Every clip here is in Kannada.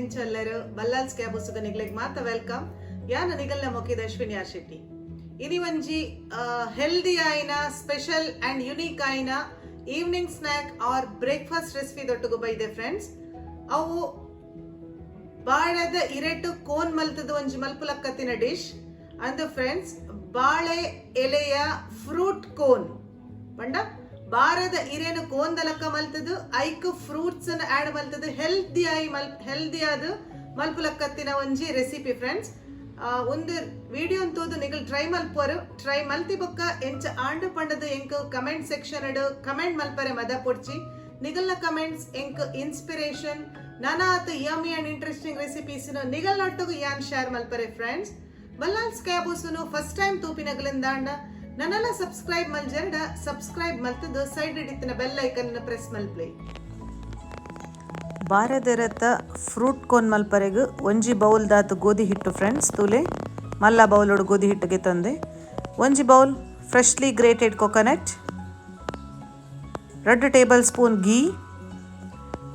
ಎಂಚೆಲ್ಲರೂ ಬಲ್ಲಾಲ್ಸ್ ಕ್ಯಾಬುಸುದ ನಿಗ್ಲೆಗ್ ಮಾತ ವೆಲ್ಕಮ್ ಯಾನ ನಿಗಲ್ನ ಮೊಕಿದ ಅಶ್ವಿನಿ ಆರ್ ಶೆಟ್ಟಿ ಇನಿ ಒಂಜಿ ಹೆಲ್ದಿ ಆಯ್ನ ಸ್ಪೆಷಲ್ ಅಂಡ್ ಯುನೀಕ್ ಆಯ್ನ evening snack or breakfast recipe ದೊಟ್ಟುಗು ಬೈದೆ ಫ್ರೆಂಡ್ಸ್ ಅವು ಬಾಳೆದ ಇರೆಟು ಕೋನ್ ಮಲ್ತದ ಒಂಜಿ ಮಲ್ಪುಲಕ್ಕತ್ತಿನ ಡಿಶ್ ಅಂದು ಫ್ರೆಂಡ್ಸ್ ಬಾಳೆ ಎಲೆಯ ಫ್ರೂಟ್ ಕೋನ್ ಪಂಡ ಬಾರದ ಇರೇನು ಕೋಂದಲಕ್ಕ ಮಲ್ತದು ಐಕ್ ಫ್ರೂಟ್ಸ್ ಅನ್ನು ಆಡ್ ಮಲ್ತದು ಹೆಲ್ದಿ ಆದ ಮಲ್ಪುಲಕ್ಕತ್ತಿನ ಒಂಜಿ ರೆಸಿಪಿ ಫ್ರೆಂಡ್ಸ್ ಒಂದು ವಿಡಿಯೋ ಅಂತೋದು ನಿಗಲ್ ಟ್ರೈ ಮಲ್ತಿ ಬೊಕ್ಕ ಎಂಚ ಆಂಡು ಪಂಡದು ಎಂಕ್ ಕಮೆಂಟ್ ಸೆಕ್ಷನ್ ಕಮೆಂಟ್ ಮಲ್ಪರೆ ಮದ ಪೊಡ್ಚಿ ನಿಗಲ್ನ ಕಮೆಂಟ್ಸ್ ಎಂಕ್ ಇನ್ಸ್ಪಿರೇಷನ್ ನಾನಾತ್ ಯಮ್ಮಿ ಅಂಡ್ ಇಂಟ್ರೆಸ್ಟಿಂಗ್ ರೆಸಿಪೀಸ್ ನಿಗಲ್ನೊಟ್ಟುಗು ಯಾನ್ ಶೇರ್ ಮಲ್ಪರೆ ಫ್ರೆಂಡ್ಸ್ ಬಲ್ಲಾಲ್ಸ್ ಕ್ಯಾಬೂಸುನು ಫಸ್ಟ್ ಟೈಮ್ ತೂಪಿನಗಲಿಂದಾಂಡ ನನ್ನೆಲ್ಲ ಸಬ್ಸ್ಕ್ರೈಬ್ ಮಲ್ಜರ್ಡ ಸಬ್ಸ್ಕ್ರೈಬ್ ಮಲ್ತದು ಸೈಡ್ ಇಡಿತ್ತಿನ ಬೆಲ್ ಐಕನ್ ಪ್ರೆಸ್ ಮಲ್ಪ್ಲೆ ಬಾರೆದೆರತ ಫ್ರೂಟ್ ಕೋನ್ ಮಲ್ಪರೆಗ್ ಒಂಜಿ ಬೌಲ್ ದಾತ್ ಗೋಧಿ ಹಿಟ್ಟು ಫ್ರೆಂಡ್ಸ್ ತೂಲೆ ಮಲ್ಲ ಬೌಲೋಡು ಗೋಧಿ ಹಿಟ್ಟಿಗೆ ತಂದೆ ಒಂಜಿ bowl freshly grated coconut 2 tablespoon ghee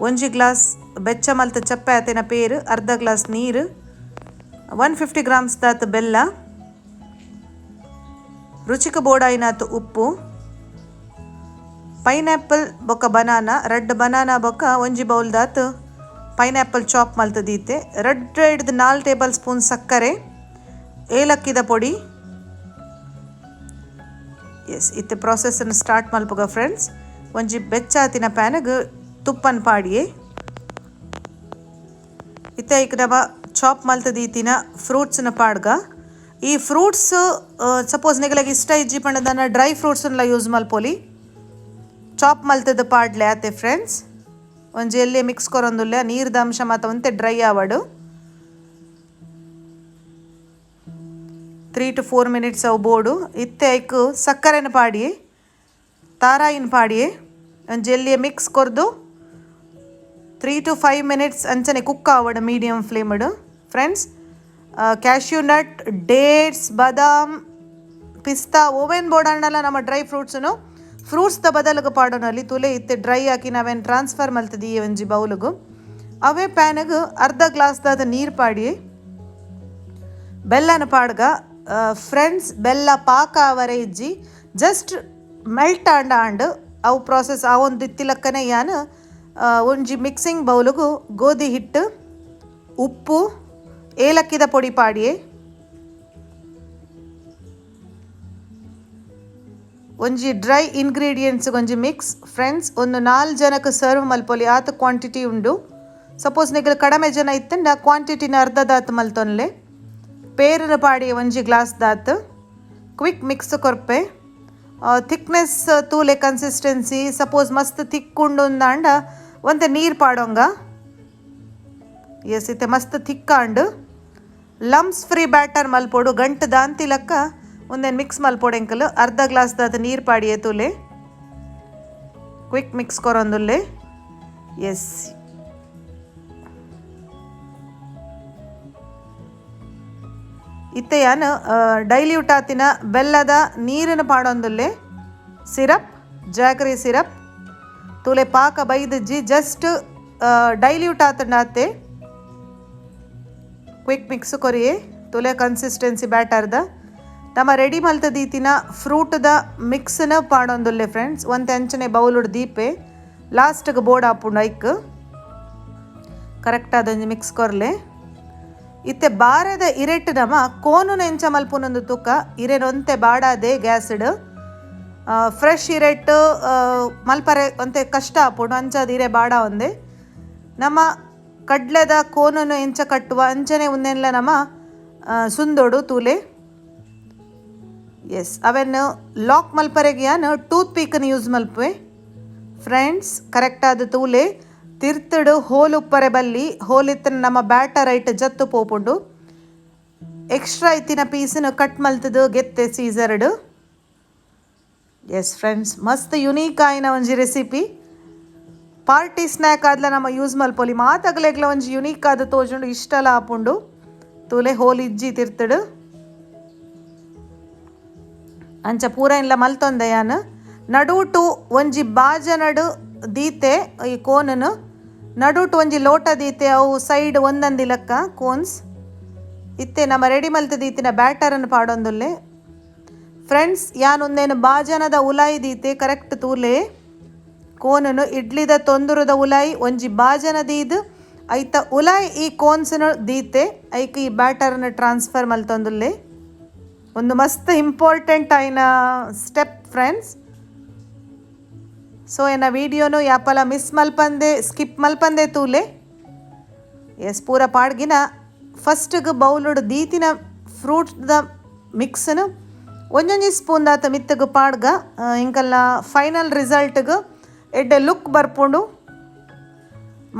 ಒಂಜಿ ಗ್ಲಾಸ್ ಬೆಚ್ಚ ಮಲ್ತ ಚಪ್ಪೆ ಆತೇನ ಪೇರು ಅರ್ಧ ಗ್ಲಾಸ್ ನೀರು 150 ಗ್ರಾಮ್ಸ್ ದಾತ್ ಬೆಲ್ಲ ರುಚಿಕ ಬೋಡಾಯಿನಾತು ಉಪ್ಪು ಪೈನಾಪಲ್ ಬೊಕ್ಕ ಬನಾನಾ ರೆಡ್ ಬನಾನಾ ಬೊಕ್ಕ ಒಂಜಿ ಬೌಲ್ ದಾತ್ ಪೈನಾಪಲ್ ಚಾಪ್ ಮಲ್ತದೀತೆ ರೆಡ್ 4 ಟೇಬಲ್ ಸ್ಪೂನ್ ಸಕ್ಕರೆ ಏಲಕ್ಕಿದ ಪೊಡಿ ಎಸ್ ಇತ್ತೆ ಪ್ರಾಸೆಸ್ಸನ್ನು ಸ್ಟಾರ್ಟ್ ಮಲ್ಪುಗ ಫ್ರೆಂಡ್ಸ್ ಒಂಜಿ ಬೆಚ್ಚಾತಿನ ಪ್ಯಾನ್ಗೆ ತುಪ್ಪನ್ ಪಾಡಿಯೇ ಇತ್ತೆ ಈಗ ನಮ್ಮ ಚಾಪ್ ಮಲ್ತದೀತಿನ ಫ್ರೂಟ್ಸ್ನ ಪಾಡ್ಗ ಈ ಫ್ರೂಟ್ಸ್ ಸಪೋಸ್ ನಿಗಲಾಗ ಇಷ್ಟ ಇಜ್ಜಿ ಪಂಡದನ್ನ ಡ್ರೈ ಫ್ರೂಟ್ಸನ್ನೆಲ್ಲ ಯೂಸ್ ಮಲ್ಪೊಲಿ ಚಾಪ್ ಮಲ್ತದ ಪಾಡ್ಲೆ ಆತೆ ಫ್ರೆಂಡ್ಸ್ ಒಂಜಿ ಎಲ್ಲಿ ಮಿಕ್ಸ್ ಕೊರೊಂದುಲ್ಲೆ ನೀರ್ದ ಅಂಶ ಮಾತ ಒಂತೆ ಡ್ರೈ ಆವಡು 3 to 4 ಮಿನಿಟ್ಸ್ ಅವು ಬೋಡು ಇತ್ತೆ ಐಕ್ ಸಕ್ಕರೆನ ಪಾಡಿಯೇ ತಾರಾಯಿನ ಪಾಡಿಯೇ ಒಂಜಿ ಎಲ್ಲಿ ಮಿಕ್ಸ್ ಕೊರ್ದು 3 to 5 ಮಿನಿಟ್ಸ್ ಅಂಚನೆ ಕುಕ್ ಆವಡು ಮೀಡಿಯಮ್ ಫ್ಲೇಮ್ಡ್ ಫ್ರೆಂಡ್ಸ್ ಕ್ಯಾಶ್ಯೂ ನಟ್ ಡೇಟ್ಸ್ ಬಾದಾಮ್ ಪಿಸ್ತಾ ಓವೆನ್ ಬೋಡಣ್ಣಲ್ಲ ನಮ್ಮ ಡ್ರೈ ಫ್ರೂಟ್ಸ್ದ ಬದಲಿಗೆ ಪಾಡೋನಲ್ಲಿ ತುಲೆ ಇತ್ತೆ ಡ್ರೈ ಹಾಕಿ ನಾವೇನು ಟ್ರಾನ್ಸ್ಫರ್ ಮಲ್ತದಿ ಈ ಒಂಜಿ ಬೌಲಿಗೂ ಅವೇ ಪ್ಯಾನಿಗೆ ಅರ್ಧ ಗ್ಲಾಸ್ದಾದ ನೀರು ಪಾಡಿ ಬೆಲ್ಲನ ಪಾಡ್ಗ ಫ್ರೆಂಡ್ಸ್ ಬೆಲ್ಲ ಪಾಕ ಅವರೆ ಇಜ್ಜಿ ಜಸ್ಟ್ ಮೆಲ್ಟ್ ಆಂಡ್ ಅವು ಪ್ರಾಸೆಸ್ ಆ ಒಂದು ಇತ್ತಿಲಕ್ಕನೆ ಯಾನು ಒಂಜಿ ಮಿಕ್ಸಿಂಗ್ ಬೌಲಿಗೂ ಗೋಧಿ ಹಿಟ್ಟು ಉಪ್ಪು ಏಲಕ್ಕಿದ ಪೊಡಿ ಪಾಡಿಯೇ ಒಂಜಿ ಡ್ರೈ ಇಂಗ್ರೀಡಿಯೆಂಟ್ಸ್ ಒಂಜಿ ಮಿಕ್ಸ್ ಫ್ರೆಂಡ್ಸ್ ಒಂದು 4 ಜನಕ್ಕೆ ಸರ್ವ್ ಮಲ್ಪೊಲಿ ಆತ ಕ್ವಾಂಟಿಟಿ ಉಂಡು ಸಪೋಸ್ ನಿಗಲು ಕಡಿಮೆ ಜನ ಇತ್ತಂಡ ಕ್ವಾಂಟಿಟಿನ ಅರ್ಧ ದಾತ್ ಮಲ್ತೊನ್ಲೆ ಪೇರನ ಪಾಡಿ ಒಂಜಿ ಗ್ಲಾಸ್ ದಾತ್ ಕ್ವಿಕ್ ಮಿಕ್ಸ್ ಕೊರ್ಪೆ ಥಿಕ್ನೆಸ್ ತೂಲೆ ಕನ್ಸಿಸ್ಟೆನ್ಸಿ ಸಪೋಸ್ ಮಸ್ತ್ ಥಿಕ್ ಉಂಡು ಅಂದಾಂಡ ಒಂತೆ ನೀರು ಪಾಡೋಂಗ ಎಸ್ ಇತ್ತೆ ಮಸ್ತ್ ಥಿಕ್ಕಾಂಡು ಲಮ್ಸ್ ಫ್ರೀ ಬ್ಯಾಟರ್ ಮಲ್ಪೊಡು ಗಂಟು ದಾಂತಿ ಲಕ್ಕ ಒಂದೇನು ಮಿಕ್ಸ್ ಮಲ್ಪೊಡು ಎಂಕಲು ಅರ್ಧ ಗ್ಲಾಸ್ ದಾದ ನೀರು ಪಾಡಿಯೇ ತೂಲೆ ಕ್ವಿಕ್ ಮಿಕ್ಸ್ ಕೊರೊಂದುಲ್ಲೆ ಎಸ್ ಇತ್ತೆ ಯಾನು ಡೈಲ್ಯೂಟ್ ಆತಿನ ಬೆಲ್ಲದ ನೀರನ್ನು ಪಾಡೊಂದುಲ್ಲೆ ಸಿರಪ್ ಜಾಗರಿ ಸಿರಪ್ ತೂಲೆ ಪಾಕ ಬೈದಜ್ಜಿ ಜಸ್ಟ್ ಡೈಲ್ಯೂಟ್ ಆತಂಡಾತೆ ಕ್ವಿಕ್ ಮಿಕ್ಸ್ ಕೊರಿಯೇ ತುಲೆ ಕನ್ಸಿಸ್ಟೆನ್ಸಿ ಬ್ಯಾಟರ್ದ ನಮ್ಮ ರೆಡಿ ಮಲ್ತದೀತಿನ ಫ್ರೂಟ್ದ ಮಿಕ್ಸ್ನ ಪಾಡೊಂದುಲ್ಲೆ ಫ್ರೆಂಡ್ಸ್ ಒಂತೆ ಅಂಚನೆ ಬೌಲುಡ್ ದೀಪೆ ಲಾಸ್ಟ್ಗೆ ಬೋರ್ಡ್ ಹಾಪುಂಡು ಐಕ್ ಕರೆಕ್ಟ್ ಆದೊಂದು ಮಿಕ್ಸ್ ಕೊರ್ಲೆ ಇತ್ತೆ ಬಾರದ ಇರೆಟ್ ನಮ ಕೋನುನ ಎಂಚ ಮಲ್ಪುನೊಂದು ತುಕ್ಕ ಇರೆನೊಂತೆ ಬಾಡಾದೆ ಗ್ಯಾಸ್ಡ್ ಫ್ರೆಶ್ ಇರೆಟ್ ಮಲ್ಪರೆ ಒಂತೆ ಕಷ್ಟ ಹಾಪುಂಡು ಅಂಚದ ಇರೆ ಬಾಡ ಒಂದೆ ನಮ್ಮ ಕಡ್ಲೆದ ಕೋನನ್ನು ಎಂಚ ಕಟ್ಟುವ ಅಂಚನೆ ಒಂದೆಲ್ಲ ನಮ್ಮ ಸುಂದೋಡು ತೂಲೆ ಎಸ್ ಅವೆನ್ನು ಲಾಕ್ ಮಲ್ಪರೆಗೆ ಯಾನು ಟೂತ್ ಪೀಕನ್ನು ಯೂಸ್ ಮಲ್ಪುವೆ ಫ್ರೆಂಡ್ಸ್ ಕರೆಕ್ಟಾದ ತೂಲೆ ತಿರ್ತಡು ಹೋಲ್ ಉಪ್ಪರೆ ಬಲ್ಲಿ ಹೋಲ್ ಇತ್ತನ ನಮ್ಮ ಬ್ಯಾಟರ್ ಐಟ್ ಜತ್ತು ಪೋಪುಂಡು ಎಕ್ಸ್ಟ್ರಾ ಇತ್ತಿನ ಪೀಸನ್ನು ಕಟ್ ಮಲ್ತದು ಗೆತ್ತೆ ಸೀಸರ್ಡು ಎಸ್ ಫ್ರೆಂಡ್ಸ್ ಮಸ್ತ್ ಯುನೀಕ್ ಆಯ್ನ ಒಂಜಿ ರೆಸಿಪಿ ಪಾರ್ಟಿ ಸ್ನ್ಯಾಕ್ ಆದ್ಲ ನಮ್ಮ ಯೂಸ್ ಮಲ್ಪೊಲಿ ಮಾತಾಗಲೆಗ್ಲ ಒಂಜಿ ಯುನೀಕ್ ಆದ ತೋಜುಂಡು ಇಷ್ಟಲ ಆಪುಂಡು ತೂಲೆ ಹೋಲ್ ಇಜ್ಜಿ ತಿರ್ತಡು ಅಂಚ ಪೂರ ಇಲ್ಲ ಮಲ್ತೊಂದೆ ಯಾನು ನಡು ಟು ಒಂಜಿ ಬಾಜ ನಡು ದೀತೆ ಈ ಕೋನನು ನಡುಟ್ ಒಂಜಿ ಲೋಟ ದೀತೆ ಅವು ಸೈಡ್ ಒಂದೊಂದು ಲೆಕ್ಕ ಕೋನ್ಸ್ ಇತ್ತೆ ನಮ್ಮ ರೆಡಿ ಮಲ್ತು ದೀತಿನ ಬ್ಯಾಟರನ್ನು ಪಾಡೊಂದುಲ್ಲೆ ಫ್ರೆಂಡ್ಸ್ ಯಾನೊಂದೇನು ಬಾಜನದ ಉಲಾಯಿ ದೀತೆ ಕರೆಕ್ಟ್ ತೂಲೆ ಕೋನನು ಇಡ್ಲಿದ ತೊಂದುರದ ಉಲಾಯಿ ಒಂಜಿ ಬಾಜನದೀದು ಐತ ಉಲಾಯಿ ಈ ಕೋನ್ಸ್ನು ದೀತೆ ಐಕ್ ಈ ಬ್ಯಾಟರನ್ನು ಟ್ರಾನ್ಸ್ಫರ್ ಮಲ್ತೊಂದುಲ್ಲೆ ಒಂದು ಮಸ್ತ್ ಇಂಪಾರ್ಟೆಂಟ್ ಆಯ್ನ ಸ್ಟೆಪ್ ಫ್ರೆಂಡ್ಸ್. ಸೊ ಏನ ವಿಡಿಯೋನು ಯಾಪಲ ಮಿಸ್ ಮಲ್ಪಂದೆ ಸ್ಕಿಪ್ ಮಲ್ಪಂದೆ ತೂಲೆ ಎಸ್ ಪೂರ ಪಾಡ್ಗಿನ ಫಸ್ಟ್ಗೆ ಬೌಲುಡು ದೀತಿನ ಫ್ರೂಟ್ಸ್ದ ಮಿಕ್ಸ್ನು ಒಂಜೊಂಜಿ ಸ್ಪೂನ್ ದಾತ ಮಿತ್ತಗೆ ಪಾಡ್ಗ ಇಂಕಲ್ನ ಫೈನಲ್ ರಿಸಲ್ಟ್ಗೆ ಎಡ್ಡೆ ಲುಕ್ ಬರ್ಪುಂಡು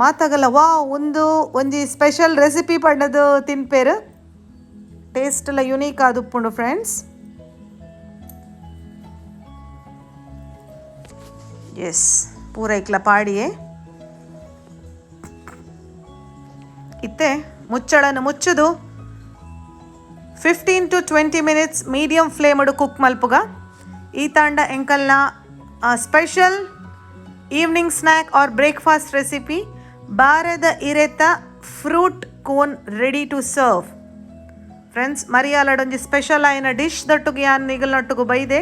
ಮಾತಾಗಲ್ಲ ವಾ ಒಂಜಿ ಸ್ಪೆಷಲ್ ರೆಸಿಪಿ ಪಂಡದು ತಿನ್ಪೇರು ಟೇಸ್ಟ್ ಎಲ್ಲ ಯುನೀಕ್ ಆದುಪ್ಪುಂಡು ಫ್ರೆಂಡ್ಸ್. ಎಸ್ ಪೂರ ಇಕ್ಲ ಪಾಡಿಯೇ ಇತ್ತೆ ಮುಚ್ಚಳನ್ನು ಮುಚ್ಚುದು 15 to 20 minutes ಮೀಡಿಯಂ ಫ್ಲೇಮಡು ಕುಕ್ ಮಲ್ಪುಗ ಈ ತಾಂಡ ಎಂಕಲ್ನ special evening snack or breakfast recipe ಬಾರದ ಇರೆತ fruit cone ready to serve friends. ಮರಿಯಾಲಡೊಂಜಿ ಸ್ಪೆಷಲ್ ಆಯ್ನ ಡಿಶ್ ದೊಟ್ಟುಗೆ ಯಾನ್ ನಿಗಲ್ನೊಟ್ಟುಗು ಬೈದೆ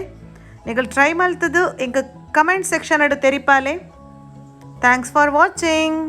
ನಿಗಲ್ ಟ್ರೈ ಮಲ್ತದು ಇಂಕ ಕಮೆಂಟ್ ಸೆಕ್ಷನ್ ಅಡು ತೆರಿಪಾಲೆ. Thanks for watching.